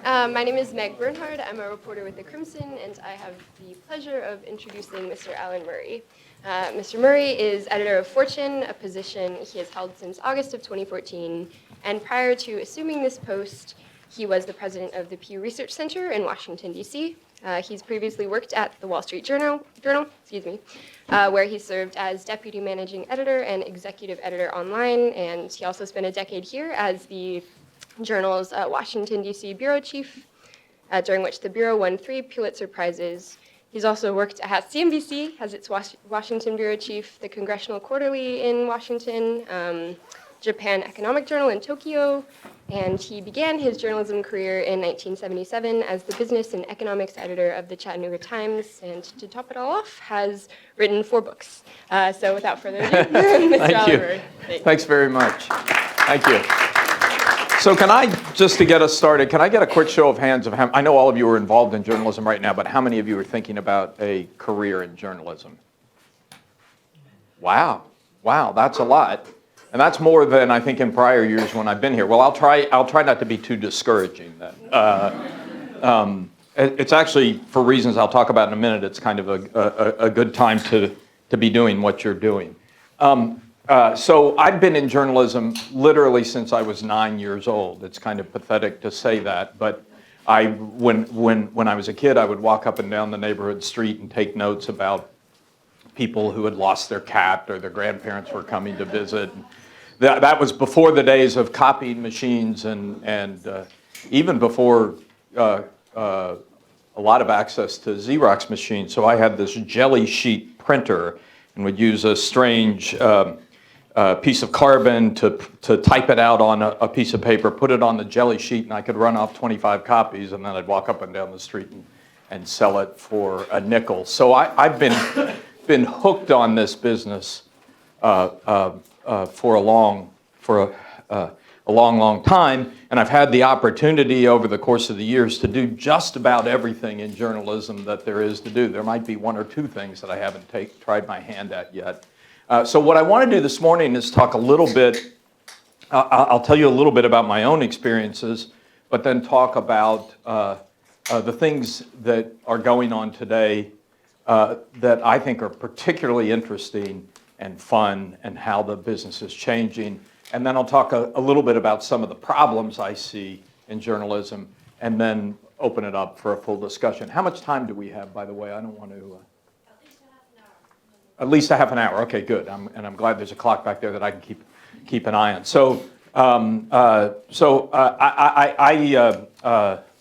My name is Meg Bernhard. I'm a reporter with the Crimson, and I have the pleasure of introducing Mr. Alan Murray. Mr. Murray is editor of Fortune, a position he has held since August of 2014. And prior to assuming this post, he was the president of the Pew Research Center in Washington, D.C. He's previously worked at the Wall Street Journal, where he served as deputy managing editor and executive editor online. And he also spent a decade here as the Journal's Washington, D.C. bureau chief, during which the bureau won 3 Pulitzer Prizes. He's also worked at CNBC as its Washington bureau chief, the Congressional Quarterly in Washington, Japan Economic Journal in Tokyo, and he began his journalism career in 1977 as the business and economics editor of the Chattanooga Times, and to top it all off, has written 4 books. So without further ado, Mr. Oliver. Thanks very much. Thank you. So can I, just to get us started, can I get a quick show of hands of how, I know all of you are involved in journalism right now, but how many of you are thinking about a career in journalism? Wow, that's a lot. And that's more than I think in prior years when I've been here. Well, I'll try not to be too discouraging then. It's actually, for reasons I'll talk about in a minute, it's kind of a good time to be doing what you're doing. So I've been in journalism literally since I was 9 years old. It's kind of pathetic to say that, but when I was a kid, I would walk up and down the neighborhood street and take notes about people who had lost their cat or their grandparents were coming to visit. That was before the days of copying machines and even before a lot of access to Xerox machines. So I had this jelly sheet printer and would use a strange piece of carbon to type it out on a piece of paper, put it on the jelly sheet, and I could run off 25 copies, and then I'd walk up and down the street and sell it for a nickel. So I've been hooked on this business for a long time, and I've had the opportunity over the course of the years to do just about everything in journalism that there is to do. There might be 1 or 2 things that I haven't tried my hand at yet. So what I want to do this morning is talk a little bit, I'll tell you a little bit about my own experiences, but then talk about the things that are going on today that I think are particularly interesting and fun and how the business is changing. And then I'll talk a little bit about some of the problems I see in journalism and then open it up for a full discussion. How much time do we have, by the way? I don't want to... At least a half an hour. Okay, good. I'm glad there's a clock back there that I can keep an eye on. So,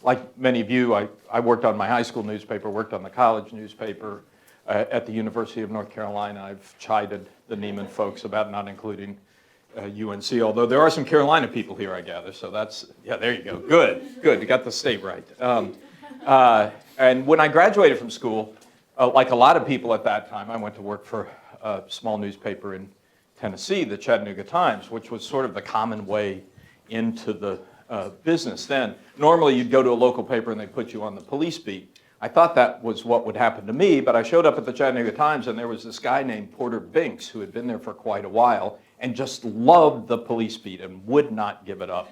like many of you, I worked on my high school newspaper, worked on the college newspaper at the University of North Carolina. I've chided the Nieman folks about not including UNC, although there are some Carolina people here, I gather. So that's, yeah, there you go. Good. You got the state right. And when I graduated from school, like a lot of people at that time, I went to work for a small newspaper in Tennessee, the Chattanooga Times, which was sort of the common way into the business then. Normally, you'd go to a local paper and they'd put you on the police beat. I thought that was what would happen to me, but I showed up at the Chattanooga Times and there was this guy named Porter Binks who had been there for quite a while and just loved the police beat and would not give it up.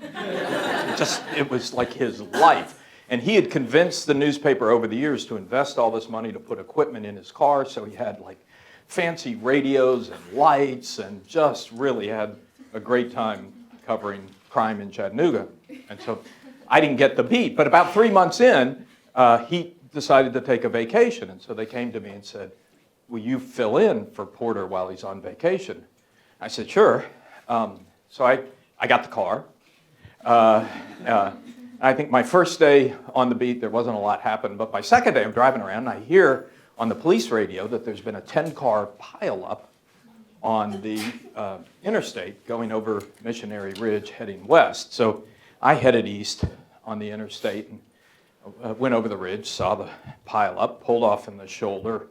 It was like his life. And he had convinced the newspaper over the years to invest all this money to put equipment in his car, so he had like fancy radios and lights and just really had a great time covering crime in Chattanooga. And so I didn't get the beat, but about 3 months in, he decided to take a vacation. And so they came to me and said, will you fill in for Porter while he's on vacation? I said, sure. So I got the car. I think my first day on the beat, there wasn't a lot happened, but my second day I'm driving around and I hear on the police radio that there's been a 10-car pileup on the interstate going over Missionary Ridge heading west. So I headed east on the interstate and went over the ridge, saw the pileup, pulled off in the shoulder,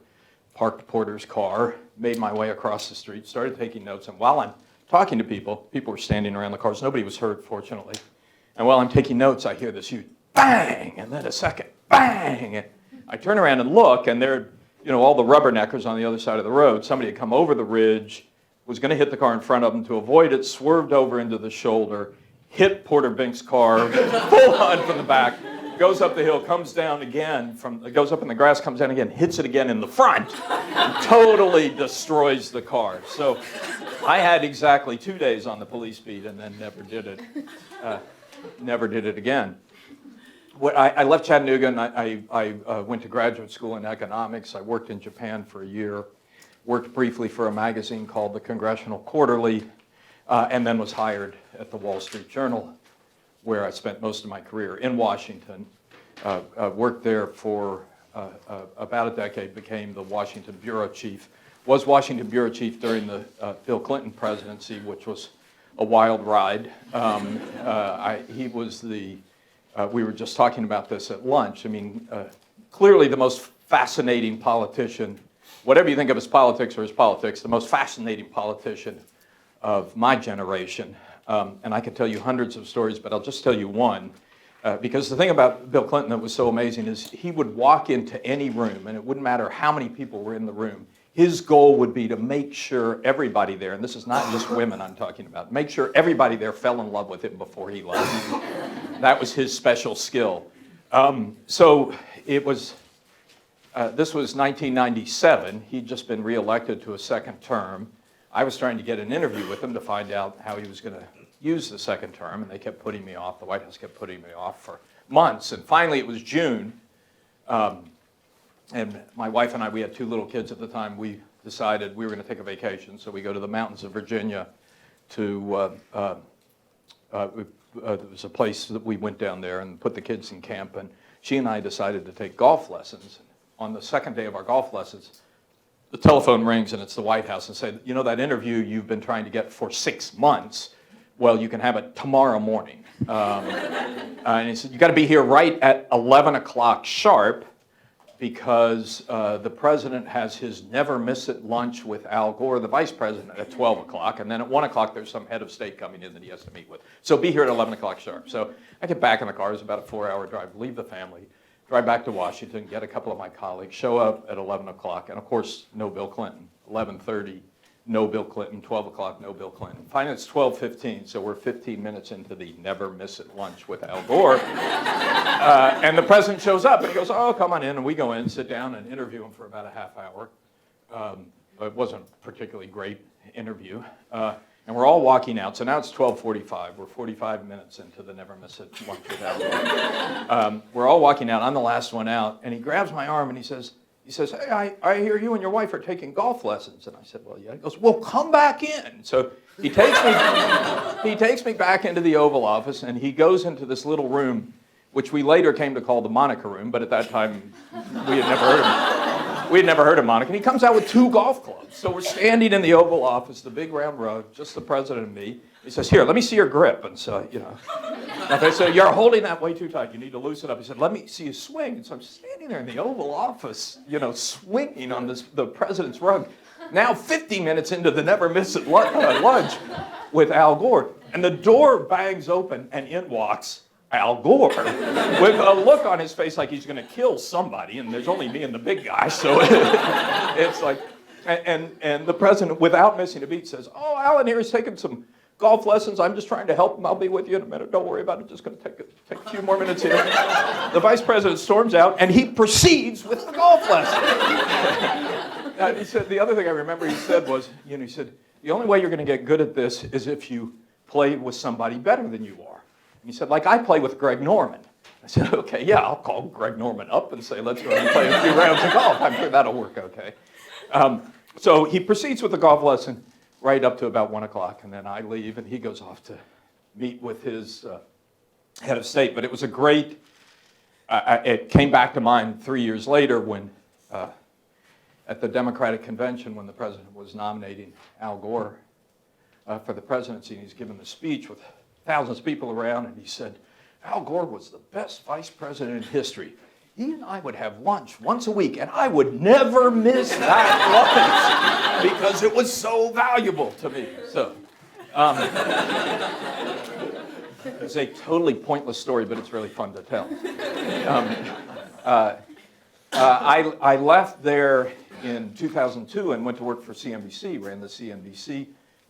parked Porter's car, made my way across the street, started taking notes, and while I'm talking to people were standing around the cars. Nobody was hurt, fortunately. And while I'm taking notes, I hear this huge bang, and then a second bang. And I turn around and look, and there, all the rubberneckers on the other side of the road. Somebody had come over the ridge, was going to hit the car in front of them. To avoid it, swerved over into the shoulder, hit Porter Binks' car full on from the back, goes up the hill, comes down again, goes up in the grass, comes down again, hits it again in the front, and totally destroys the car. So I had exactly 2 days on the police beat and then never did it again. I left Chattanooga and I went to graduate school in economics. I worked in Japan for a year, worked briefly for a magazine called the Congressional Quarterly, and then was hired at the Wall Street Journal, where I spent most of my career in Washington. Worked there for about a decade, became the Washington bureau chief. Was Washington bureau chief during the Bill Clinton presidency, which was a wild ride. He was we were just talking about this at lunch. I mean, clearly the most fascinating politician, whatever you think of his politics or his politics, the most fascinating politician of my generation. And I could tell you hundreds of stories, but I'll just tell you one. Because the thing about Bill Clinton that was so amazing is he would walk into any room, and it wouldn't matter how many people were in the room. His goal would be to make sure everybody there, and this is not just women I'm talking about, make sure everybody there fell in love with him before he left. That was his special skill. So it was, this was 1997. He'd just been reelected to a second term. I was trying to get an interview with him to find out how he was going to use the second term, and they kept putting me off. The White House kept putting me off for months. And finally, it was June. And my wife and I, we had 2 little kids at the time. We decided we were going to take a vacation. So we go to the mountains of Virginia to, there was a place that we went down there and put the kids in camp. And she and I decided to take golf lessons. On the second day of our golf lessons, the telephone rings and it's the White House and say, you know, that interview you've been trying to get for 6 months, well, you can have it tomorrow morning. And he said, you got to be here right at 11 o'clock sharp, because the president has his never miss it lunch with Al Gore, the vice president, at 12 o'clock. And then at 1 o'clock, there's some head of state coming in that he has to meet with. So be here at 11 o'clock sharp. So I get back in the car. It was about a 4-hour drive. Leave the family, drive back to Washington, get a couple of my colleagues, show up at 11 o'clock. And, of course, no Bill Clinton. 11:30, no Bill Clinton. 12 o'clock, no Bill Clinton. Finally, it's 12:15, so we're 15 minutes into the never miss it lunch with Al Gore. And the president shows up, and he goes, oh, come on in. And we go in, sit down, and interview him for about a half hour. It wasn't a particularly great interview. And we're all walking out. So now it's 12:45. We're 45 minutes into the never miss it lunch with Al Gore. We're all walking out. I'm the last one out. And he grabs my arm, and he says, hey, I hear you and your wife are taking golf lessons. And I said, well, yeah. He goes, well, come back in. So he takes me back into the Oval Office, and he goes into this little room, which we later came to call the Monica room, but at that time we had never heard of Monica. And he comes out with 2 golf clubs. So we're standing in the Oval Office, the big round row, just the president and me. He says, here, let me see your grip. And so, you know, okay, so you're holding that way too tight. You need to loosen up. He said, let me see you swing. And so I'm standing there in the Oval Office, you know, swinging on the president's rug. Now 50 minutes into the never miss it lunch with Al Gore. And the door bangs open, and in walks Al Gore with a look on his face like he's going to kill somebody. And there's only me and the big guy. So it's like, and the president, without missing a beat, says, oh, Alan here is taking some golf lessons. I'm just trying to help him. I'll be with you in a minute. Don't worry about it. Just going to take a few more minutes here. The vice president storms out, and he proceeds with the golf lesson. He said, the other thing I remember he said was, you know, he said, the only way you're going to get good at this is if you play with somebody better than you are. And he said, like I play with Greg Norman. I said, okay, yeah, I'll call Greg Norman up and say, let's go and play a few rounds of golf. I'm sure that'll work okay. So he proceeds with the golf lesson right up to about 1 o'clock, and then I leave, and he goes off to meet with his head of state. But it was a great, it came back to mind 3 years later when, at the Democratic convention, when the president was nominating Al Gore for the presidency, and he's given the speech with thousands of people around, and he said, Al Gore was the best vice president in history. He and I would have lunch once a week, and I would never miss that lunch because it was so valuable to me. So, it's a totally pointless story, but it's really fun to tell. I left there in 2002 and went to work for CNBC, ran the CNBC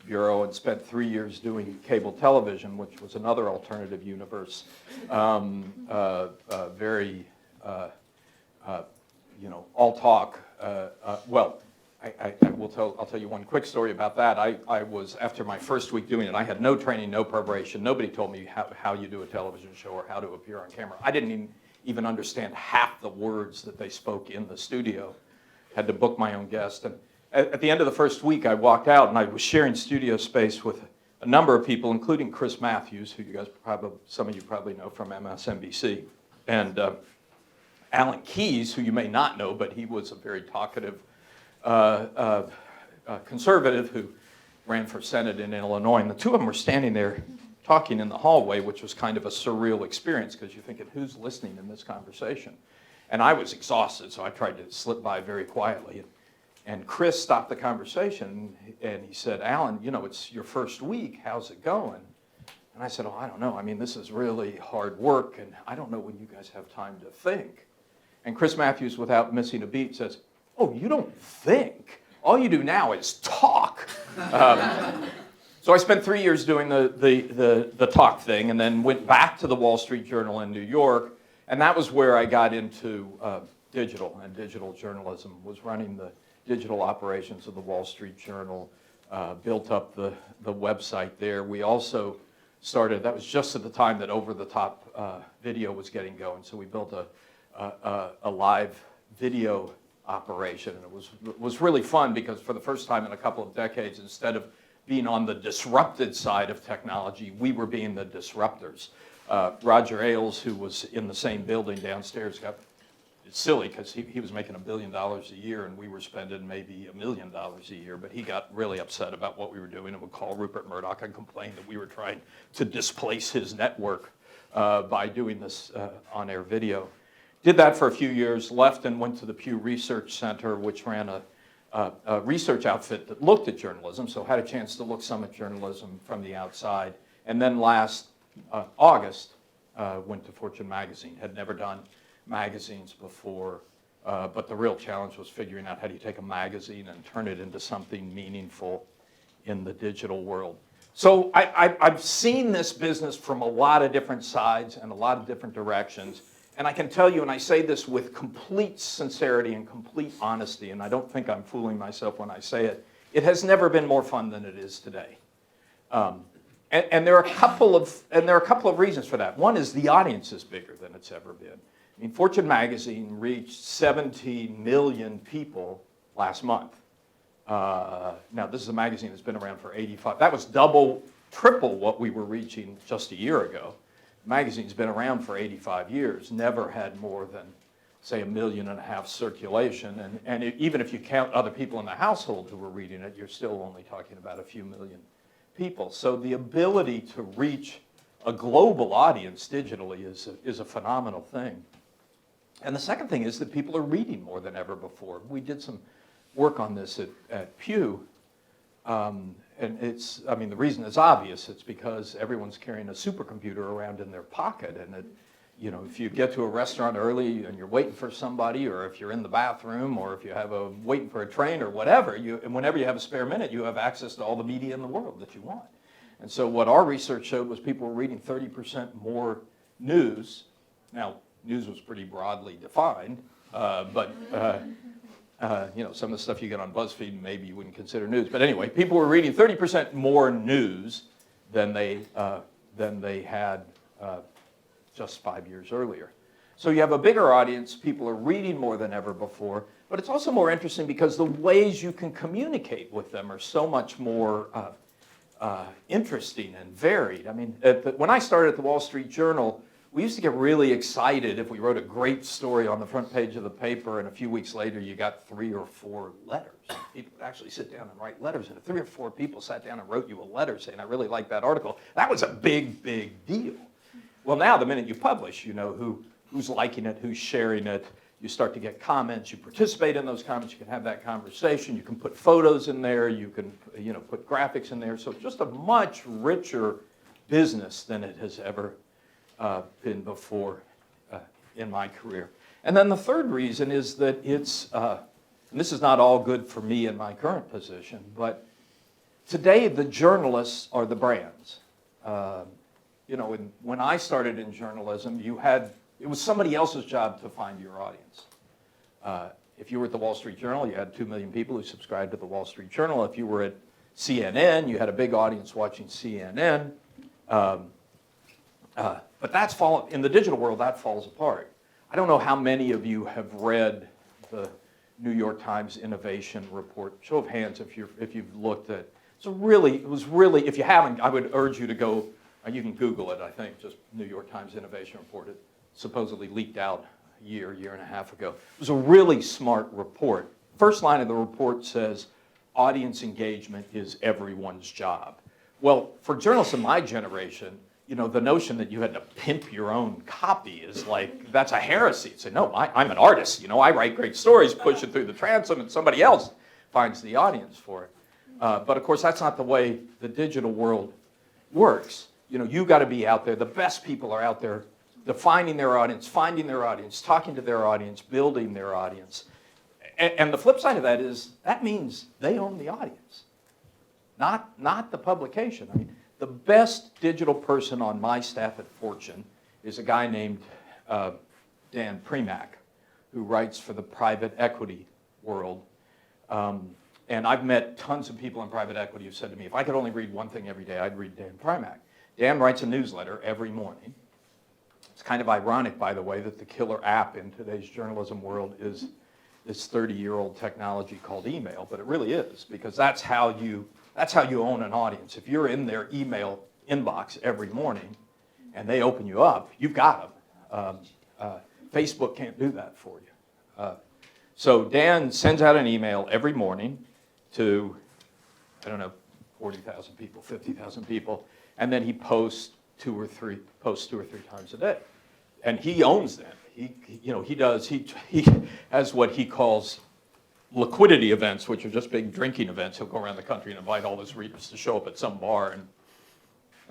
Bureau and spent 3 years doing cable television, which was another alternative universe. Very, all talk. I'll tell you one quick story about that. I was, after my first week doing it, I had no training, no preparation. Nobody told me how you do a television show or how to appear on camera. I didn't even understand half the words that they spoke in the studio. Had to book my own guest. And at the end of the first week, I walked out and I was sharing studio space with a number of people, including Chris Matthews, who some of you probably know from MSNBC, and Alan Keyes, who you may not know, but he was a very talkative conservative who ran for Senate in Illinois. And the two of them were standing there talking in the hallway, which was kind of a surreal experience because you're thinking, who's listening in this conversation? And I was exhausted, so I tried to slip by very quietly. And Chris stopped the conversation and he said, Alan, it's your first week. How's it going? And I said, I don't know. I mean, this is really hard work, and I don't know when you guys have time to think. And Chris Matthews, without missing a beat, says, oh, you don't think. All you do now is talk. So I spent 3 years doing the talk thing and then went back to the Wall Street Journal in New York. And that was where I got into digital and digital journalism, was running the digital operations of the Wall Street Journal, built up the website there. We also started, that was just at the time that over-the-top video was getting going. So we built a live video operation, and it was really fun because for the first time in a couple of decades, instead of being on the disrupted side of technology, we were being the disruptors. Roger Ailes, who was in the same building downstairs, it's silly because he was making $1 billion a year and we were spending maybe $1 million a year, but he got really upset about what we were doing and would call Rupert Murdoch and complain that we were trying to displace his network by doing this on-air video. Did that for a few years, left and went to the Pew Research Center, which ran a research outfit that looked at journalism, so had a chance to look some at journalism from the outside. And then last August, went to Fortune magazine. Had never done magazines before, but the real challenge was figuring out how do you take a magazine and turn it into something meaningful in the digital world. So I've seen this business from a lot of different sides and a lot of different directions. And I can tell you, and I say this with complete sincerity and complete honesty, and I don't think I'm fooling myself when I say it, it has never been more fun than it is today. And there are a couple of reasons for that. One is the audience is bigger than it's ever been. I mean, Fortune magazine reached 17 million people last month. Now, this is a magazine that's been around for 85. That was triple what we were reaching just a year ago. The magazine's been around for 85 years, never had more than, say, 1.5 million circulation. And even if you count other people in the household who were reading it, you're still only talking about a few million people. So the ability to reach a global audience digitally is a phenomenal thing. And the second thing is that people are reading more than ever before. We did some work on this at Pew. And the reason is obvious. It's because everyone's carrying a supercomputer around in their pocket. And if you get to a restaurant early and you're waiting for somebody, or if you're in the bathroom, or if you have waiting for a train or whatever, and whenever you have a spare minute, you have access to all the media in the world that you want. And so what our research showed was people were reading 30% more news. Now, news was pretty broadly defined, but some of the stuff you get on BuzzFeed, maybe you wouldn't consider news. But anyway, people were reading 30% more news than they had just 5 years earlier. So you have a bigger audience. People are reading more than ever before. But it's also more interesting because the ways you can communicate with them are so much more interesting and varied. I mean, when I started at the Wall Street Journal, we used to get really excited if we wrote a great story on the front page of the paper, and a few weeks later you got 3 or 4 letters. People would actually sit down and write letters, and if 3 or 4 people sat down and wrote you a letter saying, I really like that article, that was a big, big deal. Well, now the minute you publish, you know who's liking it, who's sharing it. You start to get comments. You participate in those comments. You can have that conversation. You can put photos in there. You can put graphics in there. So it's just a much richer business than it has ever been before in my career. And then the third reason is that it's, and this is not all good for me in my current position, but Today, the journalists are the brands. When I started in journalism, it was somebody else's job to find your audience. If you were at the Wall Street Journal, you had 2 million people who subscribed to the Wall Street Journal. If you were at CNN, you had a big audience watching CNN. But in the digital world, that falls apart. I don't know how many of you have read the New York Times Innovation Report. Show of hands if you've looked at. It was really, if you haven't, I would urge you to go. You can Google it. I think just New York Times Innovation Report. It supposedly leaked out a year and a half ago. It was a really smart report. First line of the report says, audience engagement is everyone's job. Well, for journalists of my generation, the notion that you had to pimp your own copy is like, that's a heresy. Say, no, I'm an artist. I write great stories, push it through the transom, and somebody else finds the audience for it. But of course, that's not the way the digital world works. You've got to be out there. The best people are out there defining their audience, finding their audience, talking to their audience, building their audience. And the flip side of that is that means they own the audience, not the publication. I mean, the best digital person on my staff at Fortune is a guy named Dan Premack, who writes for the private equity world. And I've met tons of people in private equity who said to me, if I could only read one thing every day, I'd read Dan Premack. Dan writes a newsletter every morning. It's kind of ironic, by the way, that the killer app in today's journalism world is this 30-year-old technology called email, but it really is, because that's how you own an audience. If you're in their email inbox every morning and they open you up, you've got them. Facebook can't do that for you. So Dan sends out an email every morning to, 40,000 people, 50,000 people, and then he posts two or three times a day. And he owns them. He has what he calls liquidity events, which are just big drinking events. He'll go around the country and invite all his readers to show up at some bar, and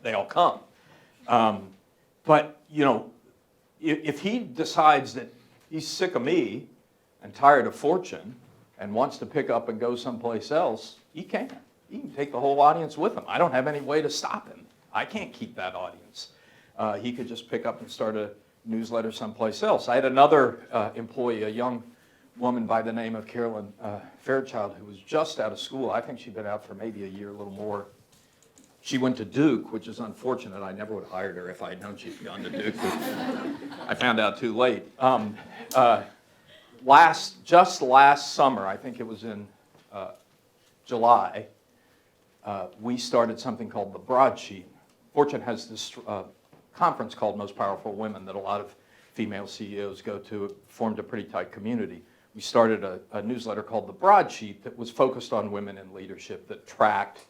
they all come. But if he decides that he's sick of me and tired of Fortune and wants to pick up and go someplace else, he can. He can take the whole audience with him. I don't have any way to stop him. I can't keep that audience. He could just pick up and start a newsletter someplace else. I had another employee, a young woman by the name of Carolyn Fairchild, who was just out of school. I think she'd been out for maybe a year, a little more. She went to Duke, which is unfortunate. I never would have hired her if I had known she'd gone to Duke. I found out too late. Just last summer, I think it was in July, we started something called the Broadsheet. Fortune has this conference called Most Powerful Women that a lot of female CEOs go to. It formed a pretty tight community. We started a newsletter called the Broadsheet that was focused on women in leadership, that tracked,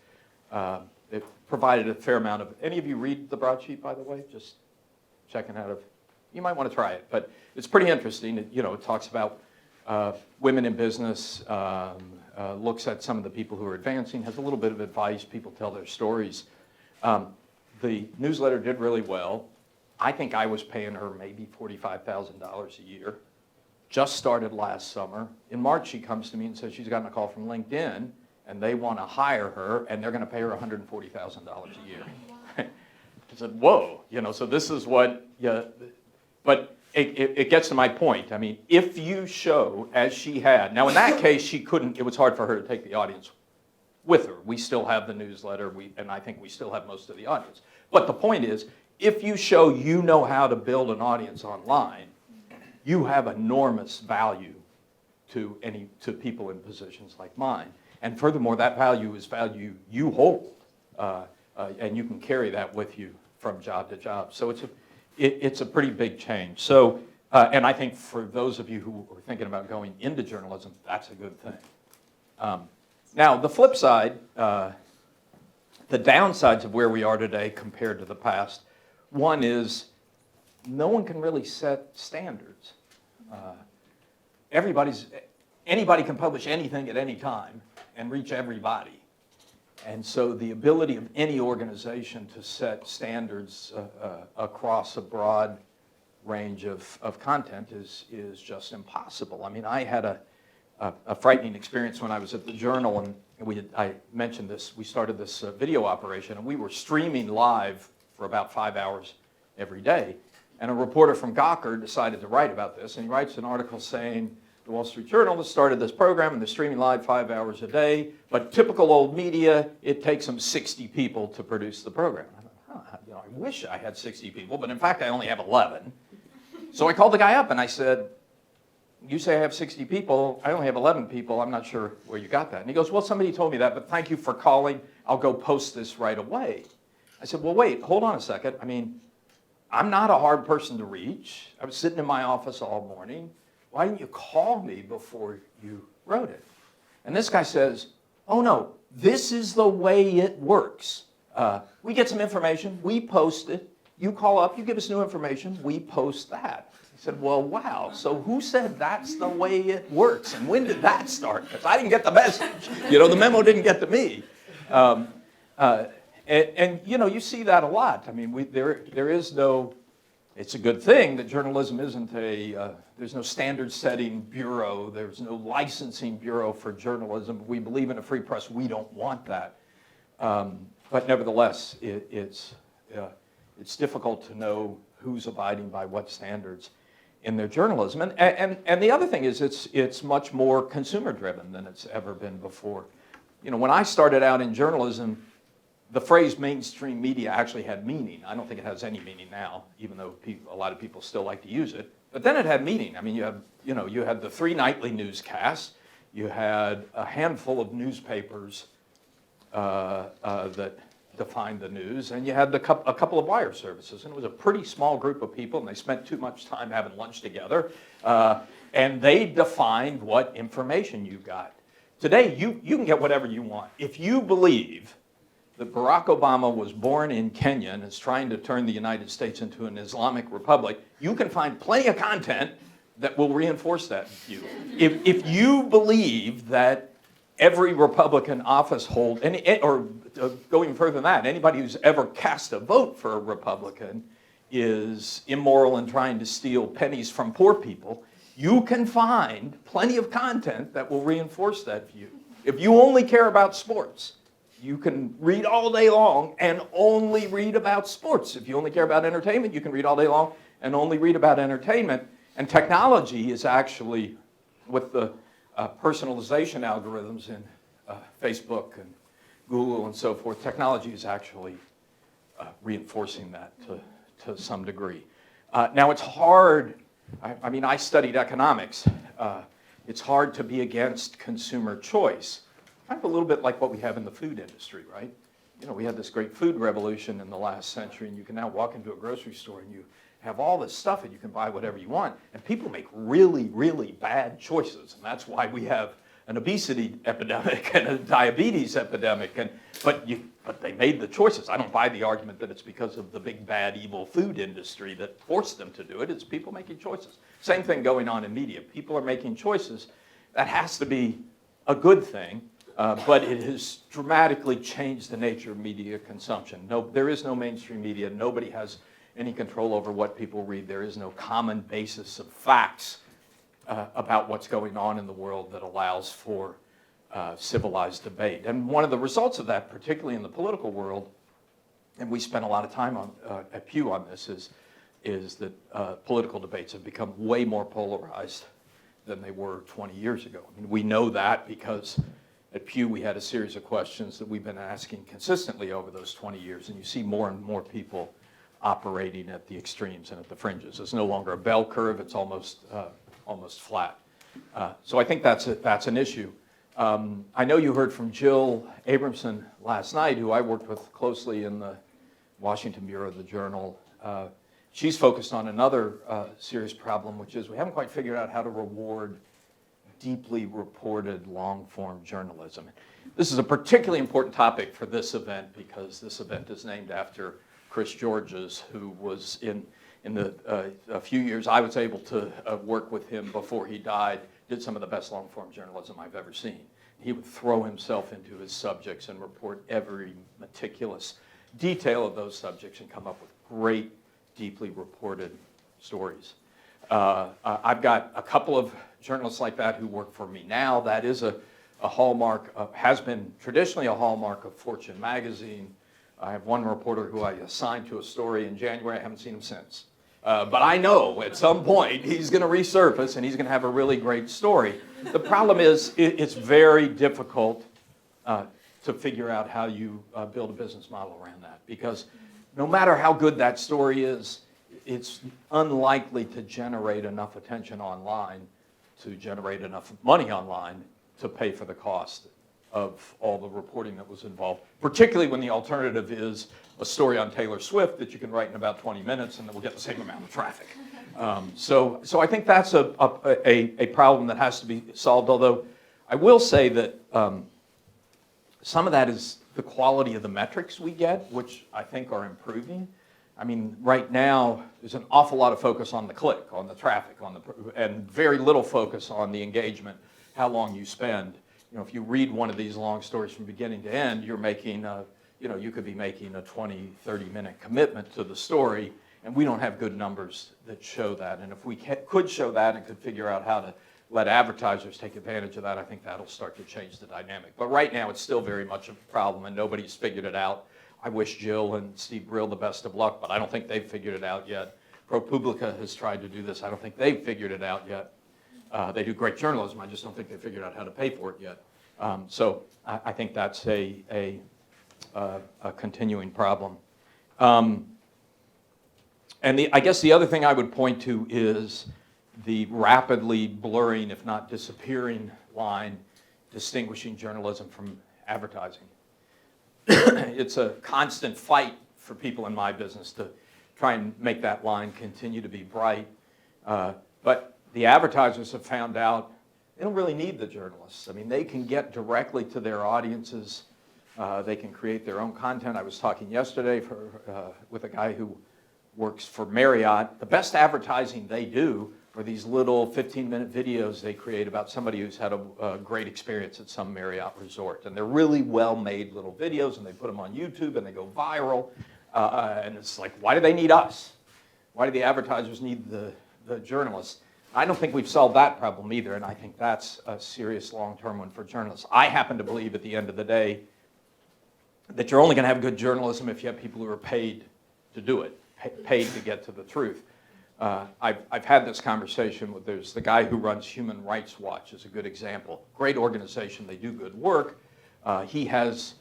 it provided a fair amount of, any of you read the Broadsheet, by the way? Just checking out you might want to try it, but it's pretty interesting. It talks about women in business, looks at some of the people who are advancing, has a little bit of advice, people tell their stories. The newsletter did really well. I think I was paying her maybe $45,000 a year. Just started last summer. In March, she comes to me and says she's gotten a call from LinkedIn, and they want to hire her, and they're going to pay her $140,000 a year. I said, whoa, so this is what, but it gets to my point. I mean, if you show, as she had, now in that case, it was hard for her to take the audience with her. We still have the newsletter, and I think we still have most of the audience. But the point is, if you show you know how to build an audience online, you have enormous value to people in positions like mine. And furthermore, that value is value you hold, and you can carry that with you from job to job. So it's a pretty big change. So, and I think for those of you who are thinking about going into journalism, that's a good thing. Now, the flip side, the downsides of where we are today compared to the past, one is no one can really set standards. Anybody can publish anything at any time and reach everybody. And so the ability of any organization to set standards across a broad range of content is just impossible. I mean, I had a frightening experience when I was at the Journal, I mentioned this, we started this video operation, and we were streaming live for about 5 hours every day. And a reporter from Gawker decided to write about this, and he writes an article saying, the Wall Street Journal has started this program, and they're streaming live 5 hours a day, but typical old media, it takes them 60 people to produce the program. I thought, I wish I had 60 people, but in fact, I only have 11. So I called the guy up, and I said, you say I have 60 people, I only have 11 people, I'm not sure where you got that. And he goes, well, somebody told me that, but thank you for calling, I'll go post this right away. I said, well, wait, hold on a second. I mean, I'm not a hard person to reach. I was sitting in my office all morning. Why didn't you call me before you wrote it? And this guy says, oh no, this is the way it works. We get some information, we post it, you call up, you give us new information, we post that. He said, well, wow, so who said that's the way it works? And when did that start? Because I didn't get the message. The memo didn't get to me. And you see that a lot. I mean, there is no, it's a good thing that journalism isn't there's no standard setting bureau, there's no licensing bureau for journalism. We believe in a free press, we don't want that. But nevertheless, it's difficult to know who's abiding by what standards in their journalism. And the other thing is it's much more consumer driven than it's ever been before. When I started out in journalism, the phrase mainstream media actually had meaning. I don't think it has any meaning now, even though a lot of people still like to use it. But then it had meaning. I mean, you had the 3 nightly newscasts, you had a handful of newspapers that defined the news, and you had a couple of wire services, and it was a pretty small group of people, and they spent too much time having lunch together, and they defined what information you got. Today, you can get whatever you want. If you believe that Barack Obama was born in Kenya and is trying to turn the United States into an Islamic republic, you can find plenty of content that will reinforce that view. If you believe that every Republican office hold, going further than that, anybody who's ever cast a vote for a Republican is immoral and trying to steal pennies from poor people, you can find plenty of content that will reinforce that view. If you only care about sports, you can read all day long and only read about sports. If you only care about entertainment, you can read all day long and only read about entertainment. And technology is actually, with the personalization algorithms in Facebook and Google and so forth, technology is actually reinforcing that to some degree. Now it's hard, I studied economics. It's hard to be against consumer choice. Kind of a little bit like what we have in the food industry, right? We had this great food revolution in the last century, and you can now walk into a grocery store and you have all this stuff and you can buy whatever you want. And people make really, really bad choices. And that's why we have an obesity epidemic and a diabetes epidemic. But they made the choices. I don't buy the argument that it's because of the big, bad, evil food industry that forced them to do it. It's people making choices. Same thing going on in media. People are making choices. That has to be a good thing. But it has dramatically changed the nature of media consumption. No, there is no mainstream media. Nobody has any control over what people read. There is no common basis of facts about what's going on in the world that allows for civilized debate. And one of the results of that, particularly in the political world, and we spent a lot of time at Pew on this, is that political debates have become way more polarized than they were 20 years ago. I mean, we know that because at Pew, we had a series of questions that we've been asking consistently over those 20 years, and you see more and more people operating at the extremes and at the fringes. It's no longer a bell curve, it's almost flat. So I think that's an issue. I know you heard from Jill Abramson last night, who I worked with closely in the Washington Bureau of the Journal. She's focused on another serious problem, which is we haven't quite figured out how to reward deeply reported long-form journalism. This is a particularly important topic for this event because this event is named after Chris Georges, who was in a few years I was able to work with him before he died, did some of the best long-form journalism I've ever seen. He would throw himself into his subjects and report every meticulous detail of those subjects and come up with great, deeply reported stories. I've got a couple of journalists like that who work for me now. That is a a hallmark, has been traditionally a hallmark of Fortune magazine. I have one reporter who I assigned to a story in January. I haven't seen him since. But I know at some point he's going to resurface and he's going to have a really great story. The problem is it's very difficult to figure out how you build a business model around that, because no matter how good that story is, it's unlikely to generate enough attention online to generate enough money online to pay for the cost of all the reporting that was involved, particularly when the alternative is a story on Taylor Swift that you can write in about 20 minutes and that will get the same amount of traffic. So I think that's a problem that has to be solved, although I will say that some of that is the quality of the metrics we get, which I think are improving. I mean, right now, there's an awful lot of focus on the click, on the traffic, and very little focus on the engagement, how long you spend. You know, if you read one of these long stories from beginning to end, you're making, you could be making a 20, 30-minute commitment to the story, and we don't have good numbers that show that. And if we could show that and could figure out how to let advertisers take advantage of that, I think that'll start to change the dynamic. But right now, it's still very much a problem, and nobody's figured it out. I wish Jill and Steve Brill the best of luck, but I don't think they've figured it out yet. ProPublica has tried to do this. I don't think they've figured it out yet. They do great journalism. I just don't think they've figured out how to pay for it yet. So I think that's a continuing problem. And I guess the other thing I would point to is the rapidly blurring, if not disappearing, line distinguishing journalism from advertising. It's a constant fight for people in my business to try and make that line continue to be bright. But the advertisers have found out they don't really need the journalists. I mean, they can get directly to their audiences. They can create their own content. I was talking yesterday with a guy who works for Marriott. The best advertising they do are these little 15-minute videos they create about somebody who's had a great experience at some Marriott resort. And they're really well-made little videos, and they put them on YouTube, and they go viral. And it's like, why do they need us? Why do the advertisers need the journalists? I don't think we've solved that problem either, and I think that's a serious long-term one for journalists. I happen to believe at the end of the day that you're only going to have good journalism if you have people who are paid to do it, paid to get to the truth. I've had this conversation with, there's the guy who runs Human Rights Watch is a good example. Great organization, they do good work. He has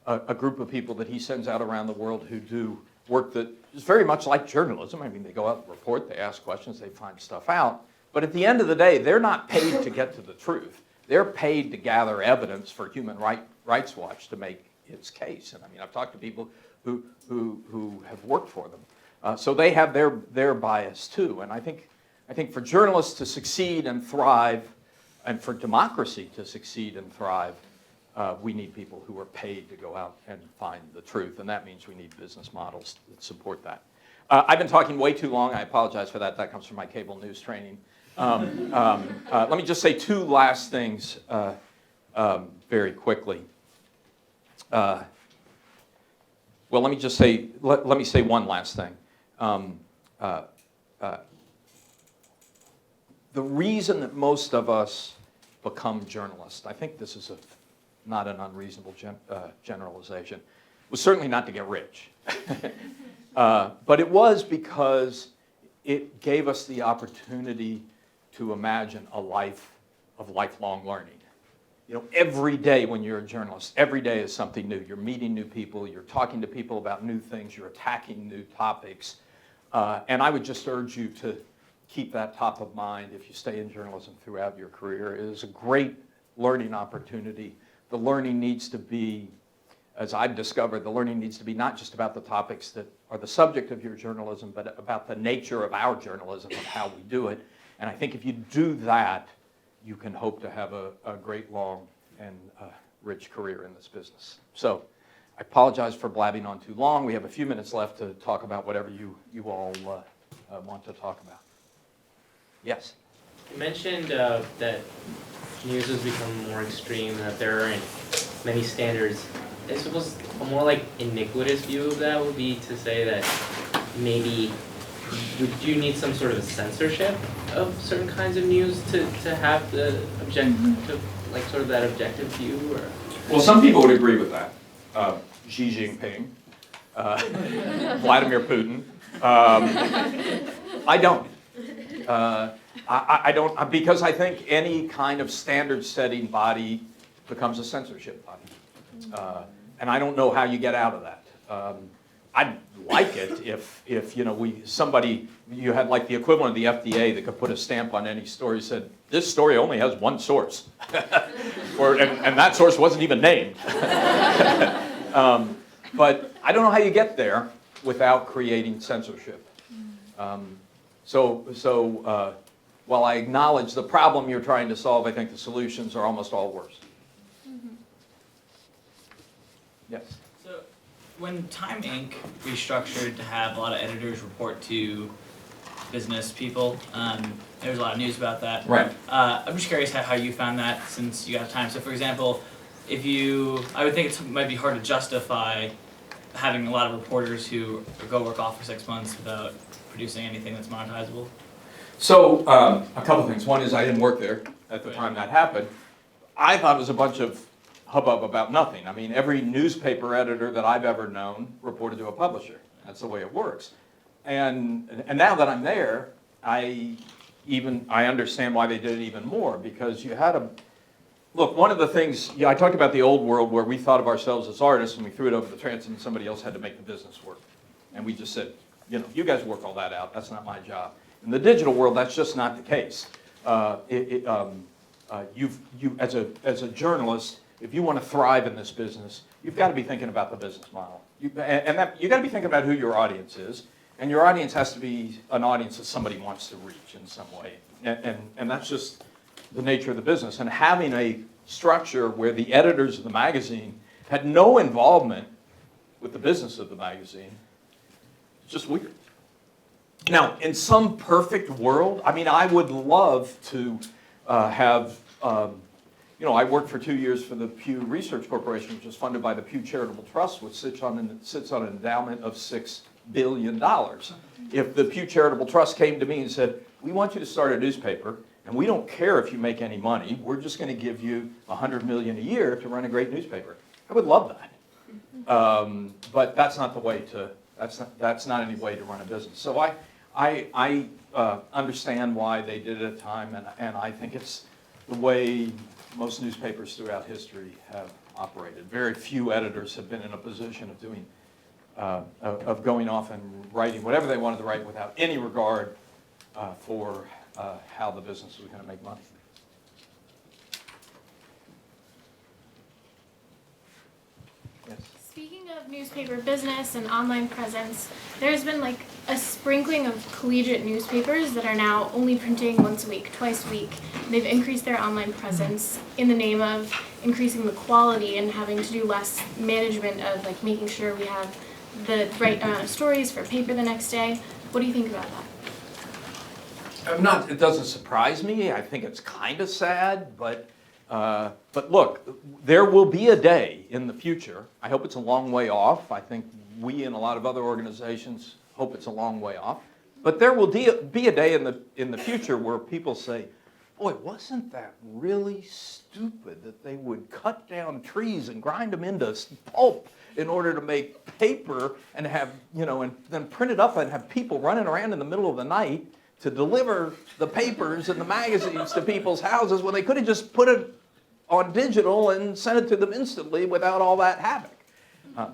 a group of people that he sends out around the world who do work that is very much like journalism. I mean, they go out and report, they ask questions, they find stuff out. But at the end of the day, they're not paid to get to the truth. They're paid to gather evidence for Human Rights Watch to make its case. And I mean, I've talked to people who have worked for them. So they have their bias too. And I think for journalists to succeed and thrive, and for democracy to succeed and thrive, we need people who are paid to go out and find the truth. And that means we need business models that support that. I've been talking way too long. I apologize for that. That comes from my cable news training. Let me just say two last things very quickly. Well, let me say one last thing. The reason that most of us become journalists, I think this is not an unreasonable generalization, was certainly not to get rich. But it was because it gave us the opportunity to imagine a life of lifelong learning. You know, every day when you're a journalist, every day is something new. You're meeting new people, you're talking to people about new things, you're attacking new topics. And I would just urge you to keep that top of mind if you stay in journalism throughout your career. It is a great learning opportunity. The learning needs to be, as I've discovered, the learning needs to be not just about the topics that are the subject of your journalism, but about the nature of our journalism and how we do it. And I think if you do that, you can hope to have a great, long, and rich career in this business. So I apologize for blabbing on too long. We have a few minutes left to talk about whatever you all want to talk about. Yes? You mentioned that news has become more extreme, that there aren't many standards. I suppose a more like iniquitous view of that would be to say that maybe would you need some sort of a censorship of certain kinds of news to have the objective, like sort of that objective view? Or? Well, some people would agree with that. Xi Jinping, Vladimir Putin. I don't. I don't, because I think any kind of standard-setting body becomes a censorship body. And I don't know how you get out of that. I'd like it if you know, you had like the equivalent of the FDA that could put a stamp on any story, said, this story only has one source. and that source wasn't even named. But I don't know how you get there without creating censorship. While I acknowledge the problem you're trying to solve, I think the solutions are almost all worse. Yes? So, when Time Inc. restructured to have a lot of editors report to business people, there was a lot of news about that. Right. I'm just curious how you found that since you got time. So, for example, I would think it might be hard to justify having a lot of reporters who go work off for 6 months without producing anything that's monetizable. So, a couple things. One is I didn't work there at the time that happened. I thought it was a bunch of hubbub about nothing. I mean, every newspaper editor that I've ever known reported to a publisher. That's the way it works. And now that I'm there, I understand why they did it even more, because you had look, one of the things, I talked about the old world where we thought of ourselves as artists and we threw it over the transom and somebody else had to make the business work. And we just said, you know, you guys work all that out, that's not my job. In the digital world, that's just not the case. As a journalist, if you want to thrive in this business, you've got to be thinking about the business model. You've got to be thinking about who your audience is, and your audience has to be an audience that somebody wants to reach in some way. And that's just the nature of the business. And having a structure where the editors of the magazine had no involvement with the business of the magazine, it's just weird. Now, in some perfect world, I mean, I would love to have, I worked for 2 years for the Pew Research Corporation, which is funded by the Pew Charitable Trust, which sits on an endowment of $6 billion. If the Pew Charitable Trust came to me and said, we want you to start a newspaper, and we don't care if you make any money, we're just going to give you $100 million a year to run a great newspaper, I would love that. But that's not the way to, that's not any way to run a business. So I understand why they did it at a time, and I think it's the way most newspapers throughout history have operated. Very few editors have been in a position of doing, of going off and writing whatever they wanted to write without any regard for how the business was going to make money. Yes. Speaking of newspaper business and online presence, there's been like a sprinkling of collegiate newspapers that are now only printing once a week, twice a week. They've increased their online presence in the name of increasing the quality and having to do less management of like making sure we have the right amount of stories for paper the next day. What do you think about that? It doesn't surprise me. I think it's kind of sad, but look, there will be a day in the future. I hope it's a long way off. I think we and a lot of other organizations hope it's a long way off. But there will be a day in the future where people say, boy, wasn't that really stupid that they would cut down trees and grind them into pulp in order to make paper and have, and then print it up and have people running around in the middle of the night to deliver the papers and the magazines to people's houses when they could have just put it on digital and sent it to them instantly without all that havoc. I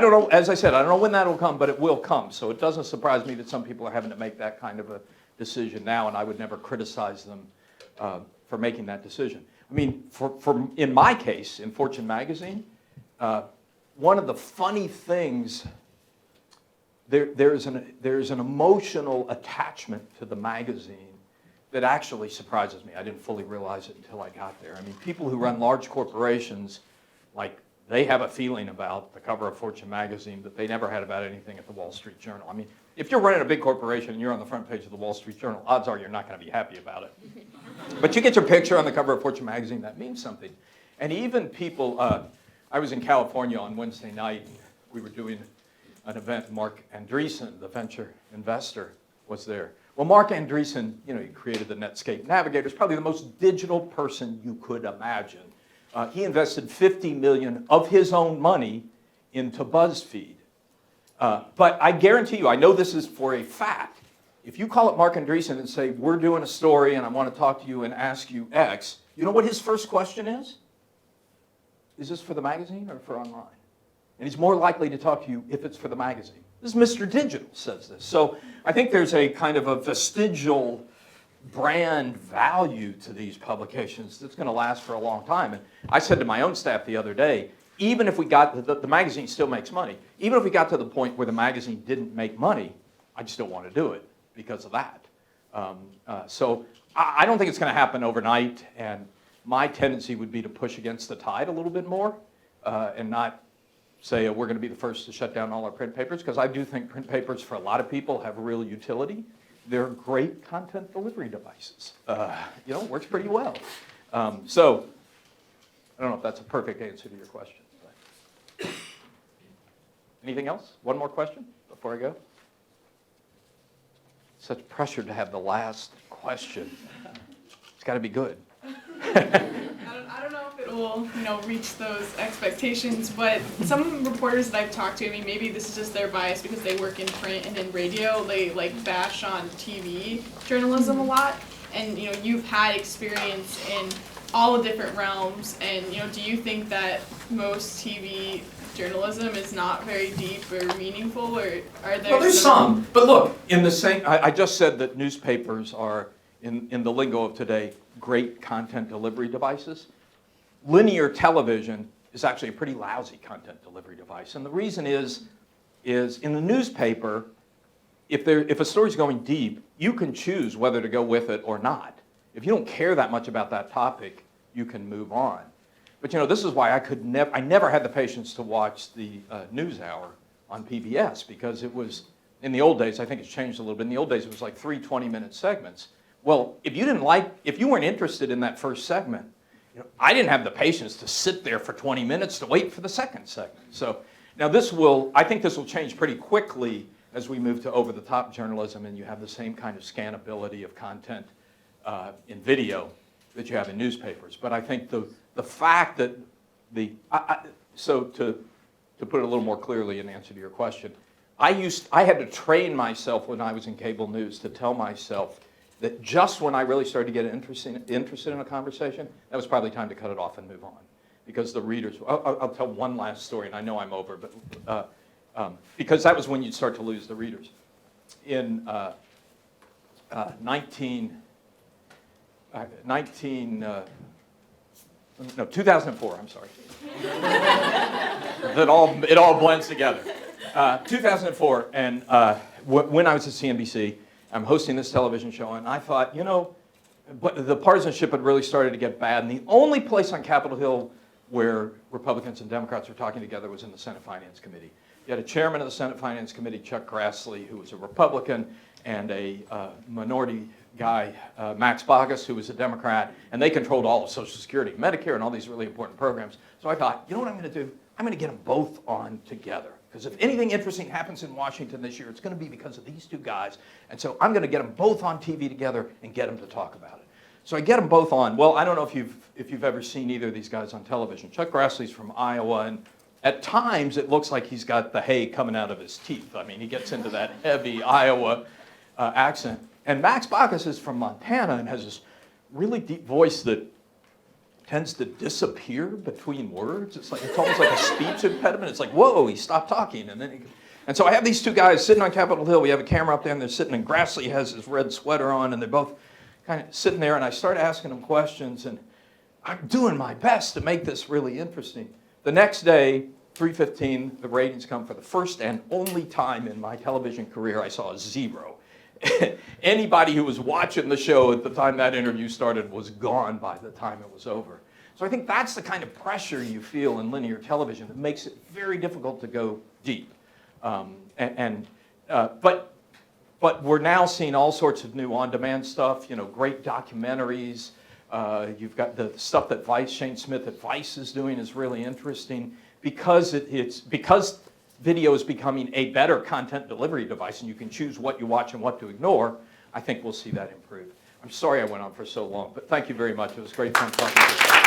don't know, as I said, I don't know when that will come, but it will come. So it doesn't surprise me that some people are having to make that kind of a decision now, and I would never criticize them for making that decision. I mean, in my case, in Fortune magazine, one of the funny things, there's an emotional attachment to the magazine that actually surprises me. I didn't fully realize it until I got there. I mean, people who run large corporations, like, they have a feeling about the cover of Fortune magazine that they never had about anything at the Wall Street Journal. I mean, if you're running a big corporation and you're on the front page of the Wall Street Journal, odds are you're not going to be happy about it. But you get your picture on the cover of Fortune magazine, that means something. And even people, I was in California on Wednesday night, and we were doing an event. Mark Andreessen, the venture investor, was there. Well, Mark Andreessen, he created the Netscape Navigator. He's probably the most digital person you could imagine. He invested $50 million of his own money into BuzzFeed. But I guarantee you, I know this is for a fact, if you call up Mark Andreessen and say, we're doing a story and I want to talk to you and ask you X, you know what his first question is? Is this for the magazine or for online? And he's more likely to talk to you if it's for the magazine. This is Mr. Digital says this. So I think there's a kind of a vestigial brand value to these publications that's going to last for a long time. And I said to my own staff the other day, even if we got, the magazine still makes money, even if we got to the point where the magazine didn't make money, I'd still want to do it because of that. So I don't think it's going to happen overnight, and my tendency would be to push against the tide a little bit more and not say we're going to be the first to shut down all our print papers, because I do think print papers for a lot of people have real utility. They're great content delivery devices. It works pretty well. So I don't know if that's a perfect answer to your question. But. Anything else? One more question before I go? Such pressure to have the last question. It's got to be good. I don't know if it will, reach those expectations, but some reporters that I've talked to, maybe this is just their bias because they work in print and in radio, they bash on TV journalism a lot, and you've had experience in all the different realms, and do you think that most TV journalism is not very deep or meaningful, or are there? Well, there's some, but look, in the same, I just said that newspapers are, in the lingo of today, great content delivery devices. Linear television is actually a pretty lousy content delivery device, and the reason is in the newspaper, if a story's going deep, you can choose whether to go with it or not. If you don't care that much about that topic, you can move on. But this is why I never had the patience to watch the NewsHour on PBS, because it was, in the old days, I think it's changed a little bit. In the old days, it was like 3 20-minute segments. Well, if you weren't interested in that first segment, I didn't have the patience to sit there for 20 minutes to wait for the second segment. So now I think this will change pretty quickly as we move to over-the-top journalism, and you have the same kind of scannability of content in video that you have in newspapers. But I think the fact that so to put it a little more clearly in answer to your question, I had to train myself when I was in cable news to tell myself that just when I really started to get interested in a conversation, that was probably time to cut it off and move on. Because the readers, I'll tell one last story, and I know I'm over, but because that was when you'd start to lose the readers. In 2004, I'm sorry. It all blends together. 2004, and when I was at CNBC, I'm hosting this television show, and I thought, but the partisanship had really started to get bad, and the only place on Capitol Hill where Republicans and Democrats were talking together was in the Senate Finance Committee. You had a chairman of the Senate Finance Committee, Chuck Grassley, who was a Republican, and a minority guy, Max Baucus, who was a Democrat, and they controlled all of Social Security, Medicare, and all these really important programs. So I thought, you know what I'm going to do? I'm going to get them both on together. Because if anything interesting happens in Washington this year, it's going to be because of these two guys. And so I'm going to get them both on TV together and get them to talk about it. So I get them both on. Well, I don't know if you've ever seen either of these guys on television. Chuck Grassley's from Iowa, and at times it looks like he's got the hay coming out of his teeth. I mean, he gets into that heavy Iowa accent. And Max Baucus is from Montana and has this really deep voice that tends to disappear between words. It's almost like a speech impediment. It's like, whoa, he stopped talking. And so I have these two guys sitting on Capitol Hill. We have a camera up there, and they're sitting, and Grassley has his red sweater on, and they're both kind of sitting there, and I start asking them questions, and I'm doing my best to make this really interesting. The next day, 3:15, the ratings come. For the first and only time in my television career, I saw a 0. Anybody who was watching the show at the time that interview started was gone by the time it was over. So I think that's the kind of pressure you feel in linear television that makes it very difficult to go deep. But we're now seeing all sorts of new on-demand stuff, great documentaries. You've got the stuff that Shane Smith at Vice is doing is really interesting because because video is becoming a better content delivery device, and you can choose what you watch and what to ignore, I think we'll see that improve. I'm sorry I went on for so long, but thank you very much. It was great fun talking to you.